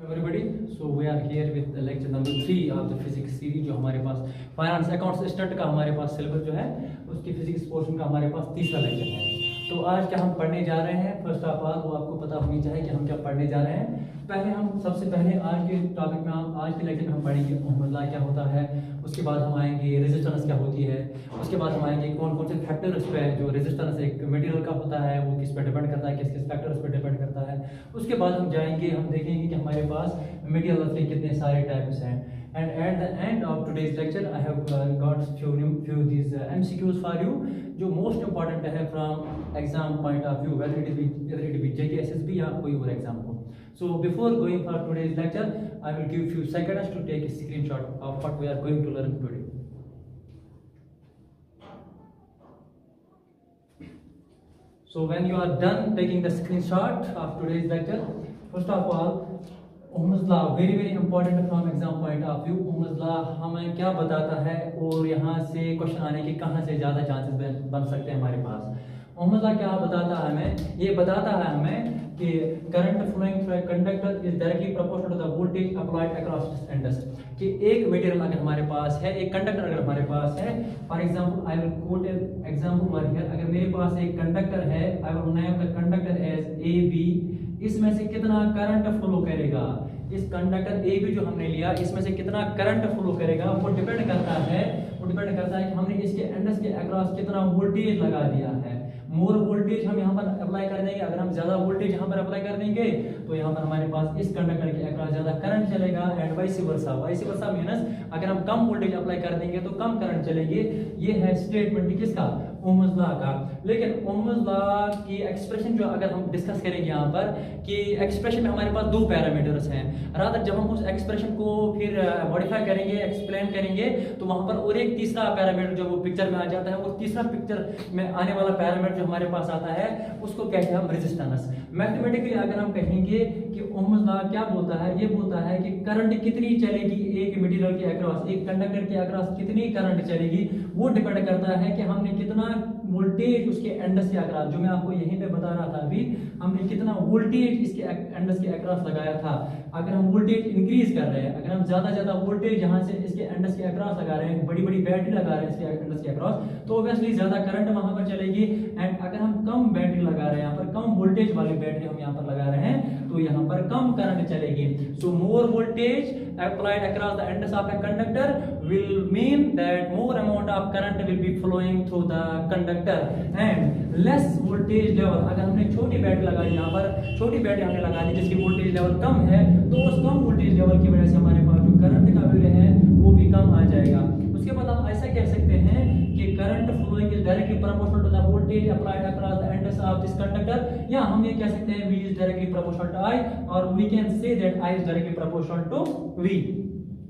Everybody so we are here with lecture number 3 of the physics series. जो हमारे पास finance accounts student का हमारे पास syllabus जो है उसकी फिजिक्स पोर्शन का हमारे पास तीसरा लेक्चर है। तो आज क्या हम पढ़ने जा रहे हैं, फर्स्ट ऑफ ऑल वो आपको पता होनी चाहिए कि हम क्या पढ़ने जा रहे हैं। सबसे पहले आज के टॉपिक में हम आज के लेक्चर में हम पढ़ेंगे ओहम्स लॉ क्या होता है, उसके बाद हम आएंगे रेजिस्टेंस क्या होती है, उसके बाद हम आएंगे कौन कौन से फैक्टर्स पे जो रेजिस्टेंस एक मटेरियल का होता है वो किस पे डिपेंड करता है, किस किस फैक्टर्स पे डिपेंड करता है। उसके बाद हम जाएंगे, हम देखेंगे कि हमारे पास मटेरियल के कितने सारे टाइप्स हैं। And at the end of today's lecture, I have got few these MCQs for you, जो most important है from exam point of view, whether it be JK SSB या कोई और exam हो। So before going for today's lecture, I will give few seconds to take a screenshot of what we are going to learn today. So when you are done taking the screenshot of today's lecture, first of all, ohm's law very very important from exam point of view. Ohm's law हमें क्या बताता है और यहाँ से question आने के कहाँ से ज़्यादा चांसेस बन सकते हैं हमारे पास। ओहम्स लॉ क्या बताता है हमें, ये बताता है हमें कि current flowing through a conductor is directly proportional to the voltage applied across ends. कि एक मटेरियल अगर हमारे पास है, एक कंडक्टर अगर हमारे पास है, for example I will quote an example word here. अगर मेरे पास एक कंडक्टर है, I will name the conductor as A B, इसमें से कितना करंट फ्लो करेगा, इस कंडक्टर ए बी जो हमने लिया इसमें से कितना करंट फ्लो करेगा वो डिपेंड करता है कि हमने इसके एंडस के अक्रॉस कितना वोल्टेज लगा दिया है। मोर वोल्टेज हम यहाँ पर अप्लाई कर देंगे, अगर हम ज्यादा वोल्टेज यहाँ पर अप्लाई कर देंगे तो यहाँ पर हमारे पास इस कंडक्टर के अक्रॉस ज्यादा करंट चलेगा। एंड वाइस वर्सा मींस अगर हम कम वोल्टेज अप्लाई कर देंगे तो कम करंट चलेंगे। ये है स्टेटमेंट किसका, ओहम्स लॉ का। लेकिन ओहम्स लॉ की एक्सप्रेशन जो अगर हम डिस्कस करेंगे यहाँ पर कि एक्सप्रेशन में हमारे पास दो पैरामीटर्स हैं, रादर जब हम उस एक्सप्रेशन को फिर मॉडिफाई करेंगे, एक्सप्लेन करेंगे तो वहां पर और एक तीसरा पैरामीटर जो वो पिक्चर में आ जाता है, वो तीसरा पिक्चर में आने वाला पैरामीटर जो हमारे पास आता है उसको कहते हैं हम रेजिस्टेंस। मैथमेटिकली अगर हम कहेंगे कि ओहम्स लॉ क्या बोलता है, ये बोलता है कि करंट कितनी चलेगी एक मटेरियल के अक्रॉस, एक कंडक्टर के अक्रॉस कितनी करंट चलेगी, वो डिपेंड करता है कि हमने कितना वोल्टेज उसके एंडस के अक्रॉस, जो मैं आपको यहीं पे बता रहा था अभी, हमने कितना वोल्टेज इसके एंडस के अक्रॉस लगाया था। अगर हम वोल्टेज इंक्रीज कर रहे हैं, अगर हम ज्यादा वोल्टेज यहाँ से इसके एंडस के अक्रॉस लगा रहे हैं, बड़ी बैटरी लगा रहे हैं इसके एंडस के अक्रॉस, तो ऑब्वियसली ज्यादा करंट वहां पर चलेगी। एंड अगर हम कम बैटरी लगा रहे हैं, यहाँ पर कम वोल्टेज वाली बैटरी हम यहाँ पर लगा रहे हैं तो यहाँ पर कम करंट चलेगी। सो मोर voltage applied across the ends of a conductor will mean that more amount of current will be flowing through the conductor and less voltage level। अगर हमने छोटी बैटरी लगा दी, यहाँ पर छोटी बैटरी हमने लगा दी जिसकी वोल्टेज लेवल कम है, तो उस कम वोल्टेज लेवल की वजह से हमारे पास जो करंट का वैल्यू है वो भी कम आ जाएगा। उसके बाद हम ऐसा कह सकते हैं कि current flowing is directly proportional to the voltage applied across the ends of this conductor, या हम ये कह सकते हैं V is directly proportional to I, और we can say that I is directly proportional to V।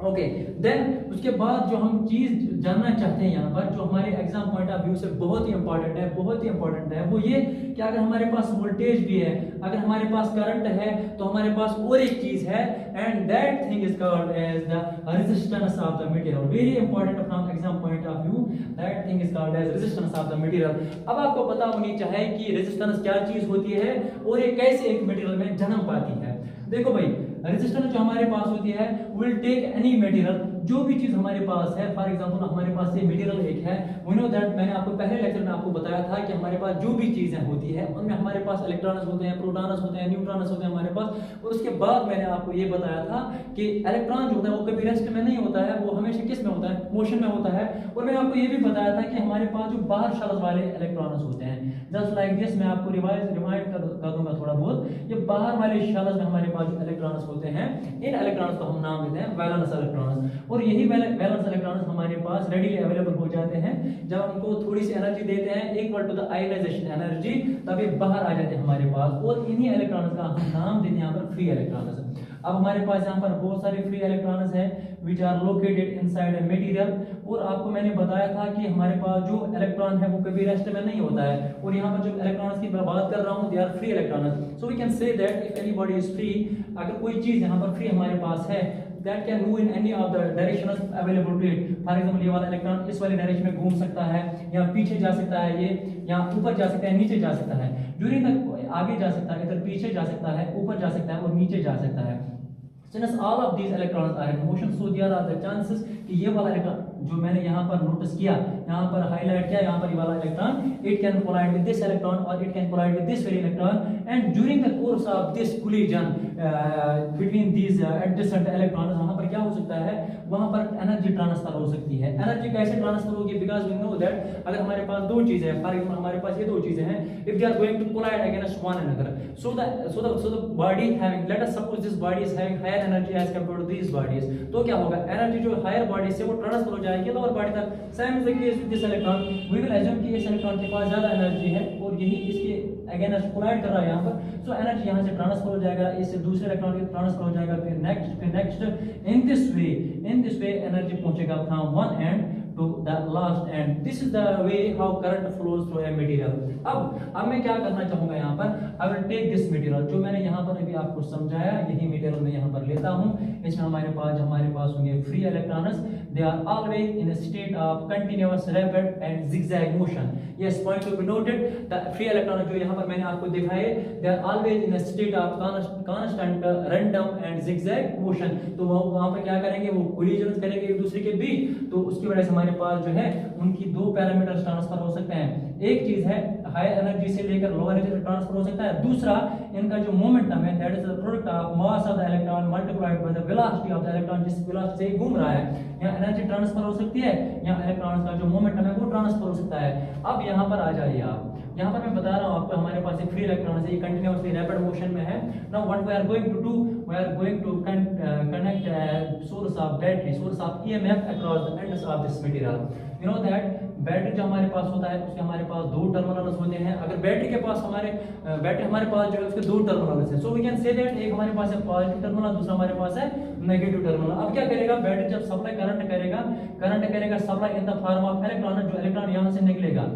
Okay then उसके बाद जो हम चीज जानना चाहते हैं यहाँ पर, जो हमारे एग्जाम पॉइंट ऑफ व्यू से बहुत ही इंपॉर्टेंट है वो ये कि अगर हमारे पास वोल्टेज भी है, अगर हमारे पास करंट है, तो हमारे पास और एक चीज है and that thing is called as the resistance of the material. Very important from exam point of view, that thing is called as resistance of the material. अब आपको पता होनी चाहिए कि रेजिस्टेंस क्या चीज होती है और ये कैसे एक मटेरियल में जन्म पाती है। देखो भाई, रेजिस्टेंस जो हमारे पास होती है विल टेक एनी मटेरियल, जो भी चीज हमारे पास है, फॉर एग्जांपल हमारे पास ये मटेरियल एक है, वी नो दैट, मैंने आपको पहले लेक्चर में आपको बताया था कि हमारे पास जो भी चीजें होती है उनमें हमारे पास इलेक्ट्रॉन्स होते हैं, प्रोटॉन्स होते हैं, न्यूट्रॉन्स होते हैं हमारे पास। और उसके बाद मैंने आपको ये बताया था कि इलेक्ट्रॉन जो होता है वो कभी रेस्ट में नहीं होता है, वो हमेशा किस में होता है, मोशन में होता है। और मैंने आपको ये भी बताया था कि हमारे पास जो बाहर शेल्स वाले इलेक्ट्रॉन्स होते हैं, जस्ट लाइक दिस, मैं आपको रिमाइंड कर दूंगा थोड़ा बहुत, ये बाहर वाले शेल्स में हमारे पास जो इलेक्ट्रॉन्स होते हैं, इन इलेक्ट्रॉन्स को हम नाम देते हैं वैलेंस इलेक्ट्रॉन्स। और यही वैलेंस इलेक्ट्रॉन्स हमारे पास रेडीली अवेलेबल हो जाते हैं जब हमको थोड़ी सी एनर्जी देते हैं equal to the ionization energy, तब ये बाहर आ जाते हैं हमारे पास। और इन्हीं इलेक्ट्रॉन्स का हम नाम देते हैं यहाँ पर फ्री इलेक्ट्रॉन्स। अब हमारे पास यहाँ पर बहुत सारे फ्री इलेक्ट्रॉन्स हैं which are located inside a material। और आपको मैंने बताया था कि हमारे पास जो इलेक्ट्रॉन है वो कभी रेस्ट में नहीं होता है। और यहाँ पर जो इलेक्ट्रॉन्स की मैं बात कर रहा हूँ, they are free electrons. So we can say that if anybody is free, अगर कोई चीज यहाँ पर फ्री हमारे पास है, that can move in any of the directions available to it। For example ये वाला इलेक्ट्रॉन इस वाले डायरेक्शन में घूम सकता है, या पीछे जा सकता है, ये यहाँ ऊपर जा सकता है, नीचे जा सकता है, ड्यूरिंग तक आगे जा सकता है, इधर पीछे जा सकता है, ऊपर जा सकता है और नीचे जा सकता है। Since all of these electrons are in motion, so there are the chances कि ये वाला इलेक्ट्रॉन जो मैंने यहाँ पर नोटिस किया, यहाँ पर हाईलाइट किया, यहाँ पर ये वाला electron, it can collide with this electron or it can collide with this very electron, and during the course of this collision between these adjacent electrons, वहाँ पर क्या हो सकता है, वहाँ पर एनर्जी ट्रांसफर हो सकती है। एनर्जी कैसे ट्रांसफर होगी? बिकॉज वी नो दैट अगर हमारे पास दो चीजें हैं, फॉर एग्जांपल हमारे पास ये दो चीजें हैं, if they are going to collide against one another, so the body having, let us suppose this body is having higher energy as compared to these bodies, तो क्या होगा, एनर्जी जो हायर बॉडी से वो ट्रांसफर हो जाएगी lower body तक। Same is the case with this electron, we will assume कि इस इलेक्ट्रॉन के पास ज्यादा एनर्जी है और यही इसके अगेंस्ट कोलाइड कर रहा है यहाँ पर, सो एनर्जी यहाँ से ट्रांसफर हो जाएगा, इससे दूसरे इलेक्ट्रॉन के ट्रांसफर हो जाएगा, फिर next in this way energy पहुंचेगा from one end to the last end. This is the way how current flows through a material. अब मैं क्या करना चाहूंगा यहाँ पर, I will take this material, जो मैंने यहाँ पर अभी आपको समझाया, यही मटेरियल मैं यहाँ पर लेता हूँ। इसमें हमारे पास होंगे free electrons, they are always in a state of continuous rapid and zigzag motion. Yes, point to be noted, the free electron जो यहाँ पर मैंने आपको दिखाए, they are always in a state of constant random and zigzag motion. तो वहाँ पर क्या करेंगे, वो कोलिजन करेंगे एक दूसरे के बीच, तो उसकी वजह से हमारे पास जो है उनकी दो पैरामीटर्स ट्रांसफर हो सकते हैं। एक चीज है हायर एनर्जी से लेकर लोअर एनर्जी तक ट्रांसफर हो सकता है, दूसरा इनका जो मोमेंटम है, that is the product of mass of the electron multiplied by the velocity of the electron, जिस वेलोसिटी से घूम रहा है, यहाँ एनर्जी ट्रांसफर हो सकती है, यहाँ इलेक्ट्रॉन्स का जो मोमेंटम है वो ट्रांसफर हो सकता है। अब यहाँ पर आ जाइए आप, यहाँ पर मैं बता रहा हूँ आपको, हमारे पास एक फ्री इलेक्ट्रॉन है, ये कंटिन्यूअसली रैपिड मोशन में है। Now what we are going to do, we are going to connect a source of battery, source of EMF across the ends of this material. You know that battery जो हमारे पास होता है उसके हमारे पास दो टर्मिनल्स होते हैं। अगर बैटरी के पास बैटरी हमारे पास जो है उसके दो टर्मिनल्स हैं, so we can say that एक हमारे पास है पॉजिटिव टर्मिनल, दूसरा हमारे पास है नेगेटिव टर्मिनल। अब क्या करेगा, बैटरी जब सप्लाई करंट करेगा supply in the form of electron, जो इलेक्ट्रॉन यहाँ से निकलेगा।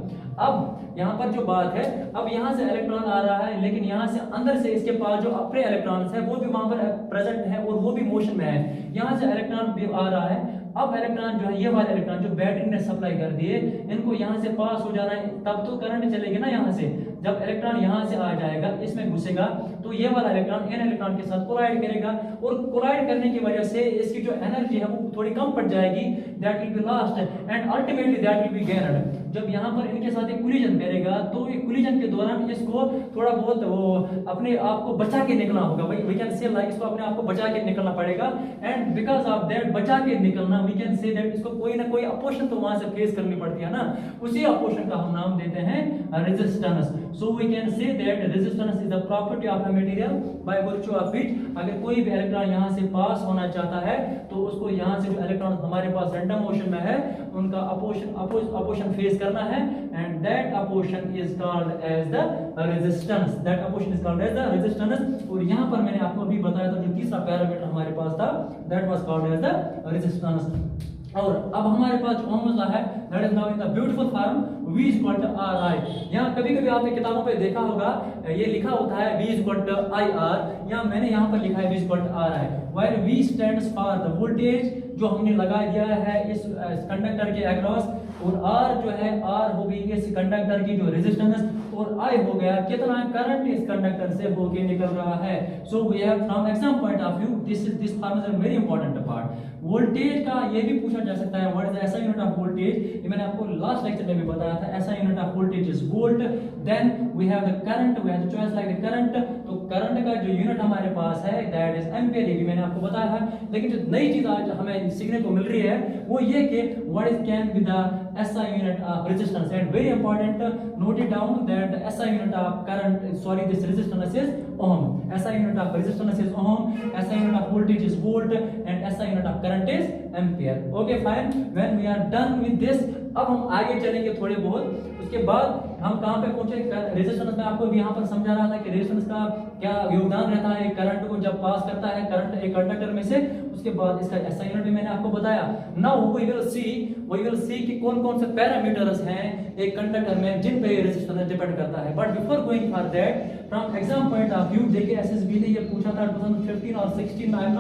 अब यहाँ पर जो बात है, अब यहाँ से इलेक्ट्रॉन आ रहा है, लेकिन यहाँ से अंदर से इसके पास जो अपने इलेक्ट्रॉन्स है वो भी वहां पर प्रेजेंट है और वो भी मोशन में है। यहाँ से इलेक्ट्रॉन भी आ रहा है, अब इलेक्ट्रॉन जो है, ये वाले इलेक्ट्रॉन जो बैटरी ने सप्लाई कर दिए, इनको यहाँ से पास हो जाना है, तब तो करंट चलेगी ना यहाँ से। जब इलेक्ट्रॉन यहाँ से आ जाएगा, इसमें घुसेगा, तो ये वाला इलेक्ट्रॉन इन इलेक्ट्रॉन के साथ कोलाइड करेगा, और कोलाइड करने की वजह से इसकी जो एनर्जी है वो थोड़ी कम पड़ जाएगी, that will be lost and ultimately that will B gained. जब यहाँ पर इनके साथ एक कोलिजन करेगा, तो ये कोलिजन के दौरान इसको थोड़ा बहुत वो अपने आप को बचा के निकलना होगा, वी कैन से लाइक इसको अपने आप को बचा के निकलना पड़ेगा, एंड बिकॉज ऑफ दैट बचा के निकलना, वी कैन से दैट इसको कोई ना कोई अपोजिशन तो वहां से फेस करनी पड़ती है ना, उसी अपोजिशन का हम नाम देते हैं resistance. So we can say that resistance is the property of a material by virtue of which, अगर कोई भी इलेक्ट्रॉन यहाँ से पास होना चाहता है, तो उसको यहाँ से जो इलेक्ट्रॉन हमारे पास रैंडम मोशन में है, उनका अपोजिशन फेस करना है, and that opposition is called as the resistance, that opposition is called as the resistance. और यहाँ पर मैंने आपको अभी बताया था, जो तीसरा पैरामीटर हमारे पास था, that was called as the resistance. और अब हमारे पास जो ओम्स लॉ है, that is now in the beautiful form V equal to RI। यहाँ कभी आपने किताबों पे देखा होगा, ये लिखा होता है V इक्वल टू IR, या मैंने यहाँ पर लिखा है V equal to RI, where V stands for the voltage जो हमने लगा दिया है इस कंडक्टर के अक्रॉस, और R जो है, R हो गई इस कंडक्टर की जो रेजिस्टेंस, और I हो गया कितना करंट इस कंडक्टर से होके निकल रहा है। So we have from exam point of view, this form is a very important part. Voltage का ये भी पूछा जा सकता है, what is the SI unit of voltage, ये मैंने आपको लास्ट लेक्चर में भी बताया था, SI unit of voltage is volt. Then we have the current, we have the choice like the current, तो करंट का जो यूनिट हमारे पास है दैट इज एम्पीयर, ये भी मैंने आपको बताया है। लेकिन जो नई चीज आज हमें सीखने को मिल रही है वो ये कि what is can be the SI unit of resistance, and very important, note it down that the SI unit of current, sorry, this resistance is ohm, SI unit of resistance is ohm, SI unit of voltage is volt, and SI unit of current is ampere. Okay, fine. When we are done with this, अब हम आगे चलेंगे थोड़े बहुत, उसके बाद हम कहाँ पे पहुंचे, रेजिस्टेंस में आपको भी यहाँ पर समझा रहा था कि रेजिस्टेंस का क्या योगदान रहता है करंट को जब पास करता है करंट एक कंडक्टर में से, उसके बाद इसका SI यूनिट भी मैंने आपको बताया। नाउ वी विल सी कि कौन कौन से पैरामीटर्स हैं एक कंडक्टर में जिन पे रेजिस्टेंस डिपेंड करता है। But before going for that, from exam point of view, देखिए एसएसबी ने ये पूछा था 2015 और 16, I am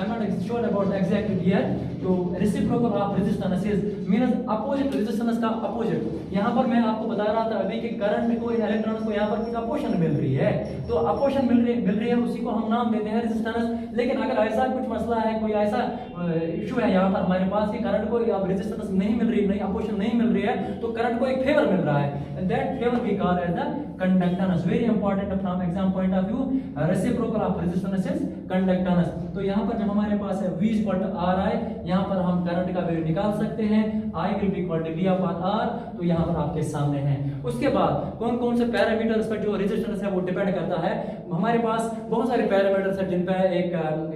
not sure about exact year. तो reciprocal of resistance is means opposite resistance का अपोजिट। यहाँ पर मैं आपको बता रहा था अभी कि करंट को, इलेक्ट्रॉन को यहाँ पर अपोजिशन मिल रही है, तो अपोजिशन मिल रही है, उसी को हम नाम देते हैं रेजिस्टेंस। लेकिन अगर ऐसा कुछ मसला है, कोई ऐसा इशू है यहाँ पर हमारे पास कि करंट को अब रेजिस्टेंस नहीं मिल रही, नहीं अपोजिशन नहीं मिल रही है, तो करंट को एक फेवर मिल रहा है, that favour we call as the conductance. Very important from exam point of view, reciprocal of resistance is conductance. तो यहाँ पर जब हमारे पास है V R I, यहाँ पर हम करंट का वैल्यू निकाल सकते हैं, I will be equal to V upon R, तो यहाँ पर आपके सामने है। उसके बाद कौन कौन से पैरामीटर्स पर जो रेजिस्टेंस है वो डिपेंड करता है। हमारे पास बहुत सारे पैरामीटर्स हैं जिन पर एक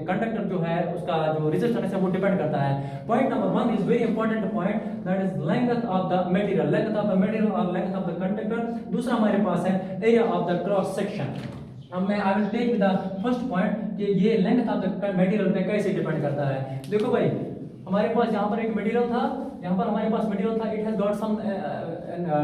कंडक्टर जो है उसका जो रेजिस्टेंस है वो डिपेंड करता है। Point number 1 is very important point, that is length of the material, length of the material और लेंथ ऑफ द कंडक्टर। दूसरा हमारे पास है area of the cross section. अब मैं I will take the first point कि ये length of the material पे कैसे डिपेंड करता है। देखो भाई, हमारे पास यहाँ पर एक मटेरियल था, यहाँ पर हमारे पास मटेरियल था, it has got some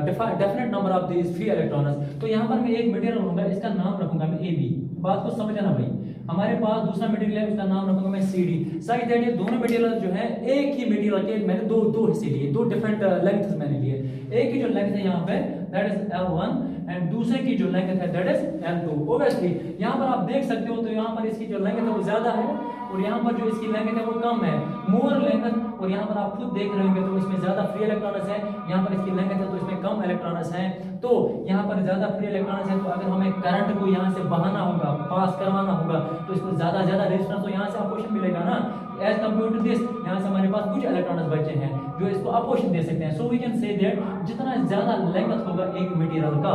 definite number of these free electrons. तो यहाँ पर मैं एक मटेरियल लूंगा, इसका नाम रखूंगा मैं AB। बात को समझना भाई, हमारे पास दूसरा मटेरियल है, उसका नाम रखूंगा मैं CD। साइड दैट ये दोनों मटेरियल जो है एक ही मटेरियल के मैंने दो हिस्से लिए, दो डिफरेंट लेंथ्स मैंने लिए। एक की जो लेंथ है यहाँ पे दैट इज L1 एंड दूसरे की जो लेंथ है दैट इज L2। ओब्वियसली यहाँ पर आप देख सकते हो, तो यहाँ पर इसकी जो लेंथ है वो ज्यादा है और यहाँ पर जो इसकी लेंथ है वो कम है, मोर लेंथ। और यहाँ पर आप खुद देख रहे होंगे तो इसमें ज्यादा फ्री इलेक्ट्रॉन्स है, यहाँ पर इसकी लेंथ है तो इसमें कम इलेक्ट्रॉन्स है। तो यहाँ पर ज्यादा फ्री इलेक्ट्रॉन्स है, तो अगर हमें करंट को यहाँ से बहाना होगा, पास करवाना होगा, तो इसको ज्यादा रेजिस्टेंस तो यहाँ से अपोजिशन मिलेगा ना, एज कंपेयर टू दिस। यहाँ से हमारे पास कुछ इलेक्ट्रॉन्स बचे हैं जो इसको अपोजिशन दे सकते हैं। So we can say that जितना ज्यादा लेंथ होगा एक मटेरियल का,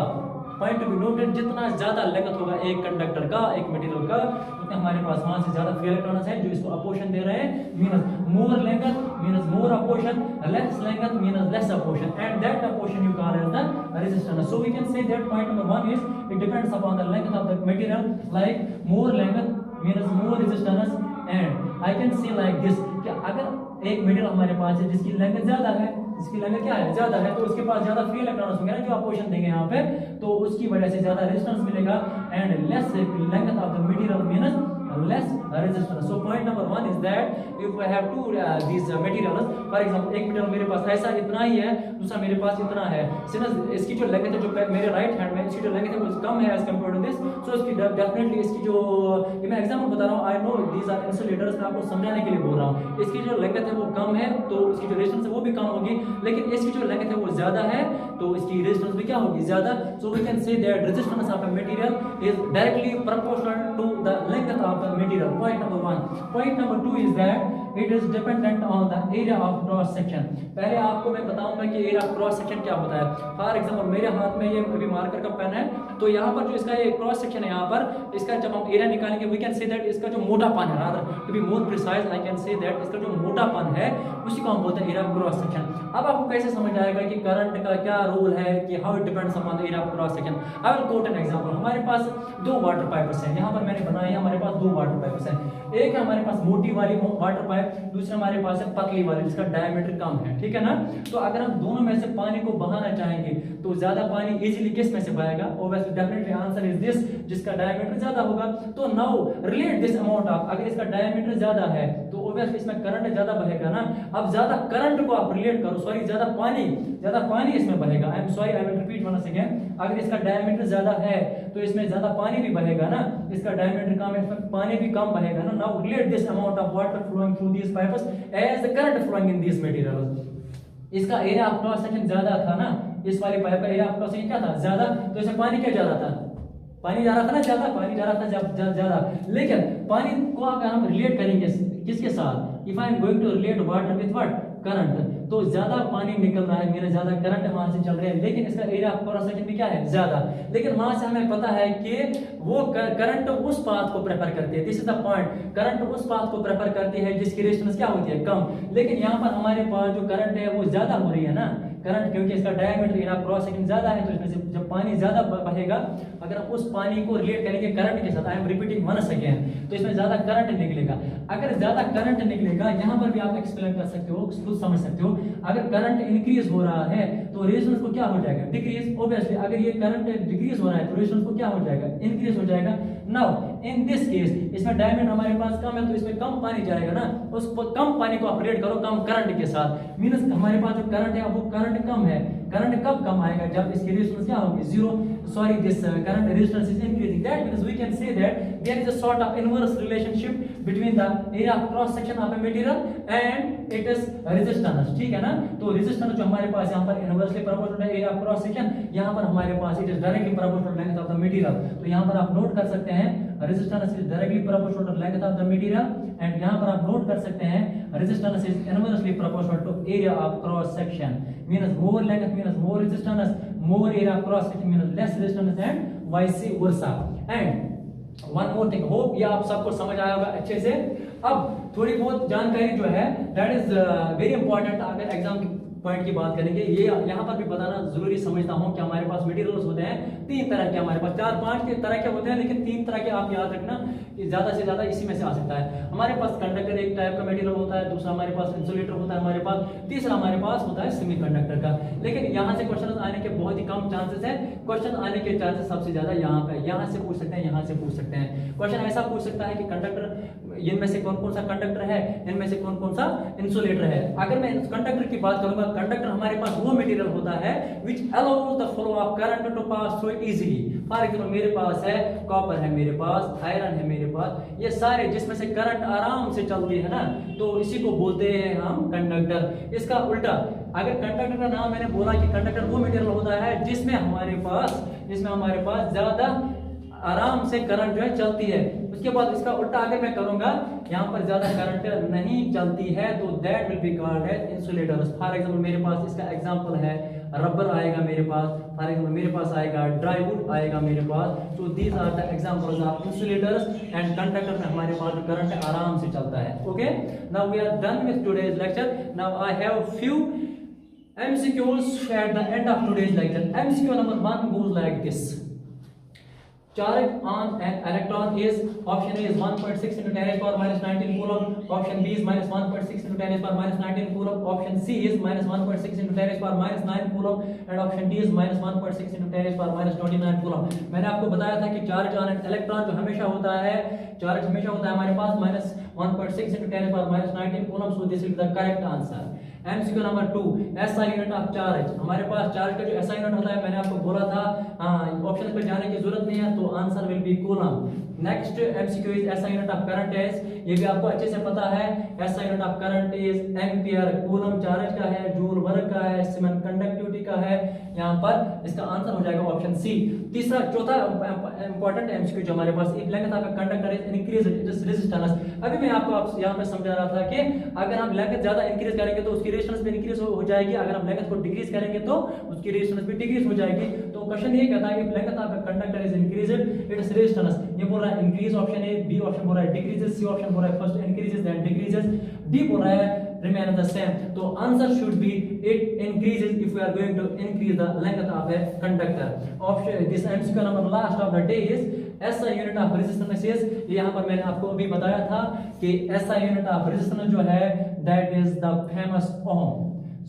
पॉइंट टू बी नोटेड, जितना ज्यादा लेंथ होगा एक कंडक्टर का, एक मटेरियल का, उतना हमारे पास वहां से ज्यादा फ्री इलेक्ट्रॉन्स है जो इसको अपोजिशन दे रहे हैं। Means more length means more opposition, less length means less opposition, and that opposition you call as the resistance. So we can say that point number 1 is it depends upon the length of the material, like more length means more resistance. And I can say like this कि अगर एक material हमारे पास है जिसकी length ज्यादा है, जिसकी लेंथ क्या है ज्यादा है, तो उसके पास ज्यादा फ्री इलेक्ट्रॉन्स होंगे ना जो अपोजिशन देंगे यहाँ पे, तो उसकी वजह से ज्यादा रेजिस्टेंस मिलेगा। And less length of the material means less resistance. So point number 1 is that if I have two these materials, for example एक मटेरियल मेरे पास ऐसा इतना ही है, दूसरा मेरे पास इतना है, सिंस इसकी जो लेंथ है जो मेरे राइट हैंड में इसकी जो लेंथ है वो कम है एज कंपेयर टू दिस, सो इसकी डेफिनेटली इसकी जो ये मैं एग्जांपल बता रहा हूँ, I know these are insulators, मैं आपको समझाने के लिए बोल रहा हूँ। इसकी जो लेंथ है वो कम है तो इसकी जो रेजिस्टेंस है वो भी कम होगी, लेकिन इसकी जो लेंथ है वो ज्यादा है तो इसकी रेजिस्टेंस भी क्या होगी ज्यादा। So we can say that resistance of a material is directly proportional to the length of the material. Point number 1. Point number 2 is that it is dependent on the area of cross section. पहले आपको मैं बताऊंगा कि area of cross section क्या होता है। For example मेरे हाथ में ये अभी मार्कर का पेन है, तो यहाँ पर जो इसका ये क्रॉस सेक्शन है, यहाँ पर इसका जब हम एरिया निकालेंगे वी कैन से दैट इसका जो मोटापन है, rather to be more precise I can say that इसका जो मोटापन है उसी को हम बोलते हैं एरिया ऑफ क्रॉस सेक्शन। अब आपको कैसे समझ आएगा कि करंट का क्या रोल है, कि how it depends upon the area of cross section. I will quote an example. हमारे पास दो वाटर पाइप्स हैं, यहाँ पर मैंने बनाया है, हमारे पास दो वाटर पाइप्स हैं। एक है हमारे पास मोटी वाली वाटर पाइप, दूसरा हमारे पास है पतली वाली जिसका डायमीटर कम है, ठीक है ना। तो अगर हम दोनों में से पानी को बहाना चाहेंगे तो ज्यादा पानी इजीली किस में से बहेगा, obviously definitely answer is this, जिसका डायमीटर ज्यादा होगा। तो now relate this amount of, अगर इसका डायमीटर ज्यादा है तो ऑब्वियसली इसमें करंट ज्यादा बहेगा ना। अब ज्यादा करंट को आप रिलेट करो, सॉरी ज्यादा पानी इसमें बहेगा, I am sorry I will repeat once again. अगर इसका डायमीटर ज्यादा है तो इसमें ज्यादा पानी भी बहेगा ना, इसका डायमीटर कम है इसमें पानी भी कम बहेगा ना। Now relate this amount of water flowing through these pipes as the current flowing in these materials. इसका एरिया ऑफ क्रॉस सेक्शन ज्यादा था ना, इस वाली पाइप का एरिया ऑफ क्रॉस सेक्शन क्या था ज्यादा, तो इसमें पानी क्या ज्यादा था, पानी जा रहा था ना ज्यादा, पानी जा रहा था ज्यादा। लेकिन पानी को अगर हम रिलेट करेंगे किसके साथ, if I am going to relate water with what current, तो ज्यादा पानी निकल रहा है, मेरा ज्यादा करंट वहां से चल रहा है, लेकिन इसका एरिया ऑफ क्रॉस सेक्शन भी क्या है ज्यादा। लेकिन वहां से हमें पता है कि वो करंट उस पाथ को प्रेफर करती है, this is the point, current उस पाथ को प्रेफर करती है जिसकी रेजिस्टेंस क्या होती है कम। लेकिन यहाँ पर हमारे पास जो करंट है वो ज्यादा हो रही है ना, करंट, क्योंकि इसका डायमीटर इन क्रॉस सेक्शन ज्यादा है, तो इसमें से जब पानी ज्यादा बहेगा, अगर हम उस पानी को रिलेट करेंगे करंट के साथ, I am repeating once again, तो इसमें ज्यादा करंट निकलेगा। अगर ज्यादा करंट निकलेगा, यहाँ पर भी आप एक्सप्लेन कर सकते हो, खुद समझ सकते हो, अगर करंट इंक्रीज हो रहा है तो रेजिस्टेंस को क्या हो जाएगा, डिक्रीज। ऑब्वियसली अगर ये करंट डिक्रीज हो रहा है तो रेजिस्टेंस को क्या हो जाएगा, इंक्रीज हो जाएगा। नाउ इन दिस केस, इसमें डायमीटर हमारे पास कम है तो इसमें कम पानी जाएगा ना, उस कम पानी को आप रिलेट करो कम करंट के साथ, मींस हमारे पास जो करंट है वो करंट कम है। करंट कब कम आएगा, जब इसकी रेजिस्टेंस क्या होगी, zero, sorry this current resistance is increasing, that means we can say that there is a sort of inverse relationship between the area of cross section of a material and it is resistance, ठीक है ना। तो resistance जो हमारे पास यहाँ पर inversely proportional है एरिया ऑफ क्रॉस सेक्शन, यहाँ पर हमारे पास it is directly proportional length of the material. तो यहाँ पर आप नोट कर सकते हैं resistance is directly proportional to length of the material, and यहाँ पर आप नोट कर सकते हैं resistance is inversely proportional to area of cross section, means more length means more resistance, more area of cross section means less resistance and vice versa. And one more thing, hope ये आप सबको समझ आया होगा अच्छे से। अब थोड़ी बहुत जानकारी जो है दैट इज वेरी इंपॉर्टेंट, अगर एग्जाम की पॉइंट की बात करेंगे, ये यहाँ पर भी बताना जरूरी समझता हूँ कि हमारे पास मटेरियल्स होते हैं तीन तरह के, हमारे पास 4-5 के तरह के होते हैं, लेकिन तीन तरह के आप याद रखना, ज्यादा से ज्यादा इसी में से आ सकता है। हमारे पास कंडक्टर एक टाइप का मटेरियल होता है, दूसरा हमारे पास इंसुलेटर होता है हमारे पास, तीसरा हमारे पास होता है सेमीकंडक्टर का। लेकिन यहाँ से क्वेश्चन आने के बहुत ही कम चांसेस है, क्वेश्चन आने के चांसेस सबसे ज्यादा यहाँ पे, यहाँ से पूछ सकते हैं, यहाँ से पूछ सकते हैं। क्वेश्चन ऐसा पूछ सकता है कि कंडक्टर, इनमें से कौन कौन सा कंडक्टर है, इनमें से कौन कौन सा इंसुलेटर है। अगर मैं कंडक्टर की बात करूंगा, कंडक्टर हमारे पास वो मटेरियल होता है which allows the flow of current to pass through easily। For example मेरे पास है कॉपर है, मेरे पास आयरन है, मेरे पास ये सारे जिसमें से करंट आराम से चलती है ना, तो इसी को बोलते हैं हम कंडक्टर। इसका उल्टा, अगर कंडक्टर का नाम मैंने बोला कि कंडक्टर वो मटेरियल होता है जिसमें हमारे पास ज्यादा आराम से करंट जो है चलती है। उसके बाद इसका उल्टा अगर मैं करूंगा, यहाँ पर ज्यादा करंट नहीं चलती है, तो that will be called as insulators. For example मेरे पास इसका एग्जांपल है रबर आएगा मेरे पास, फॉर एग्जांपल मेरे पास आएगा ड्राईवुड आएगा मेरे पास। So these are the examples of insulators and conductor में हमारे पास करंट आराम से चलता है। Okay, now we are done with today's lecture. Now I have few MCQs at the end of today's lecture. MCQ number 1 goes like this. Charge on an electron is, option A is 1.6 into 10 raised power minus 19 coulomb, option B is minus 1.6 into 10 raised power minus 19 coulomb, option C is minus 1.6 into 10 raised power minus 9 coulomb, and option D is minus 1.6 into 10 raised power minus 29 coulomb। मैंने आपको बताया था कि charge on an electron जो हमेशा होता है, charge हमेशा होता है हमारे पास minus 1.6 into 10 raised power minus 19 coulomb, so this is the correct answer। MCQ number 2, SI unit of charge. हमारे पास चार्ज का जो SI यूनिट होता है, मैंने आपको बोला था ऑप्शन पे जाने की जरूरत नहीं है, तो answer will be coulomb. Next MCQ is SI unit of current is, ये भी आपको अच्छे से पता है, SI unit of current is ampere. Coulomb charge का है, जूल वर्क का है, सीमेंस कंडक्टिविटी का है, यहाँ पर इसका आंसर हो जाएगा ऑप्शन सी। तीसरा चौथा इंपॉर्टेंट MCQ जो हमारे पास, if length of conductor is increase it is resistance. अभी मैं आपको यहाँ पे समझा रहा था कि अगर हम लेंथ ज्यादा इंक्रीज करेंगे तो उसकी रेजिस्टेंस भी इंक्रीज हो जाएगी, अगर हम लेंथ को डिक्रीज करेंगे तो उसकी रेजिस्टेंस भी डिक्रीज हो जाएगी। तो क्वेश्चन ये कहता है कि length of conductor is increased it is resistance. ये बोल रहा है increase option A, B option बोल रहा है डिक्रीजेस, सी ऑप्शन बोल रहा है first increases then decreases, D बोल रहा है remain the same। तो answer should be it increases if we are going to increase the length of a conductor। option this MCQ number last of the day is SI unit of resistance is, ये यहाँ पर मैंने आपको अभी बताया था कि SI unit of resistance जो है that is the famous ohm।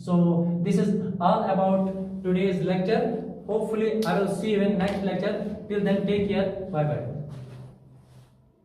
so this is all about today's lecture। hopefully I will see you in next lecture। till then take care, bye bye।